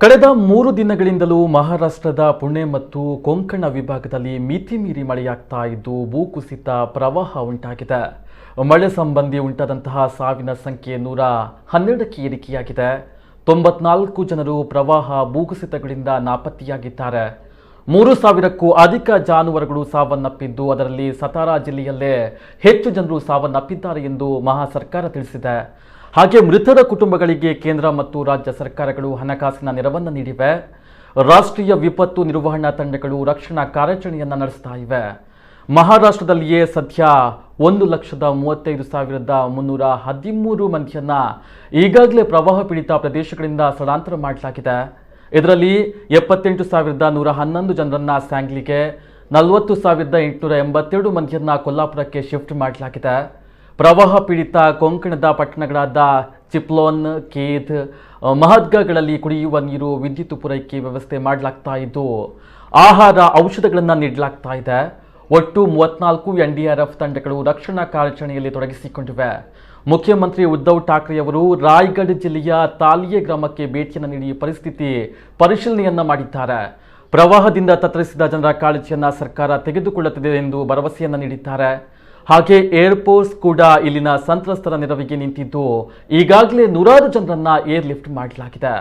ಕಳೆದ 3 ದಿನಗಳಿಂದಲೂ ಮಹಾರಾಷ್ಟ್ರದ ಪುಣೆ ಮತ್ತು ಕೊಂಕಣ ವಿಭಾಗದಲ್ಲಿ ಮಿತಿ ಮೀರಿ ಮಳೆಯಾಗ್ತಾ ಇದ್ದು ಭೂಕುಸಿತ ಪ್ರವಾಹ ಉಂಟಾಗಿದೆ. ಮಳೆ ಸಂಬಂಧಿ ಉಂಟಾದಂತಹ ಸಾವಿನ ಸಂಖ್ಯೆ 112ಕ್ಕೆ ಏರಿಕೆಯಾಗಿದೆ. 94 ಜನರು ಪ್ರವಾಹ ಭೂಕುಸಿತಗಳಿಂದ ನಾಪತ್ತೆಯಾಗಿದ್ದಾರೆ. 3000ಕ್ಕೂ ಅಧಿಕ ಜಾನುವಾರುಗಳು ಸಾವನ್ನಪ್ಪಿದ್ದು ಅದರಲ್ಲಿ ಸತಾರಾ ಜಿಲ್ಲೆಯಲ್ಲೇ ಹೆಚ್ಚು ಜನರು ಸಾವನ್ನಪ್ಪಿದ್ದಾರೆ ಎಂದು ಮಹಾ ಸರ್ಕಾರ ತಿಳಿಸಿದೆ. ಹಾಗೆ ಮೃತರ ಕುಟುಂಬಗಳಿಗೆ ಕೇಂದ್ರ ಮತ್ತು ರಾಜ್ಯ ಸರ್ಕಾರಗಳು ಹಣಕಾಸಿನ ನೆರವನ್ನು ನೀಡಿವೆ. ರಾಷ್ಟ್ರೀಯ ವಿಪತ್ತು ನಿರ್ವಹಣಾ ತಂಡಗಳು ರಕ್ಷಣಾ ಕಾರ್ಯಾಚರಣೆಯನ್ನು ನಡೆಸ್ತಾ ಇವೆ. ಮಹಾರಾಷ್ಟ್ರದಲ್ಲಿಯೇ ಸದ್ಯ 1,35,313 ಮಂದಿಯನ್ನ ಈಗಾಗಲೇ ಪ್ರವಾಹ ಪೀಡಿತ ಪ್ರದೇಶಗಳಿಂದ ಸ್ಥಳಾಂತರ ಮಾಡಲಾಗಿದೆ. ಇದರಲ್ಲಿ 78,111 ಜನರನ್ನ ಸ್ಯಾಂಗ್ಲಿಗೆ, 40,882 ಮಂದಿಯನ್ನ ಕೊಲ್ಲಾಪುರಕ್ಕೆ ಶಿಫ್ಟ್ ಮಾಡಲಾಗಿದೆ. ಪ್ರವಾಹ ಪೀಡಿತ ಕೊಂಕಣದ ಪಟ್ಟಣಗಳಾದ ಚಿಪ್ಲೋನ್, ಕೇದ್, ಮಹದ್ಗಾಗಳಲ್ಲಿ ಕುಡಿಯುವ ನೀರು, ವಿದ್ಯುತ್ ಪೂರೈಕೆ ವ್ಯವಸ್ಥೆ ಮಾಡಲಾಗ್ತಾ ಇದ್ದು ಆಹಾರ, ಔಷಧಗಳನ್ನು ನೀಡಲಾಗ್ತಾ ಇದೆ. ಒಟ್ಟು 34 NDRF ತಂಡಗಳು ರಕ್ಷಣಾ ಕಾರ್ಯಾಚರಣೆಯಲ್ಲಿ ತೊಡಗಿಸಿಕೊಂಡಿವೆ. ಮುಖ್ಯಮಂತ್ರಿ ಉದ್ಧವ್ ಠಾಕ್ರೆ ಅವರು ರಾಯಗಢ ಜಿಲ್ಲೆಯ ತಾಲಿಯೆ ಗ್ರಾಮಕ್ಕೆ ಭೇಟಿಯನ್ನು ನೀಡಿ ಪರಿಸ್ಥಿತಿ ಪರಿಶೀಲನೆಯನ್ನ ಮಾಡಿದ್ದಾರೆ. ಪ್ರವಾಹದಿಂದ ತತ್ತರಿಸಿದ ಜನರ ಕಾಳಜಿಯನ್ನ ಸರ್ಕಾರ ತೆಗೆದುಕೊಳ್ಳುತ್ತಿದೆ ಎಂದು ಭರವಸೆಯನ್ನ ನೀಡಿದ್ದಾರೆ. ಹಾಗೆ ಏರ್ಫೋರ್ಸ್ ಕೂಡ ಇಲ್ಲಿನ ಸಂತ್ರಸ್ತರ ನೆರವಿಗೆ ನಿಂತಿದ್ದು ಈಗಾಗಲೇ 100 ಜನರನ್ನ ಏರ್ ಲಿಫ್ಟ್ ಮಾಡಲಾಗಿದೆ.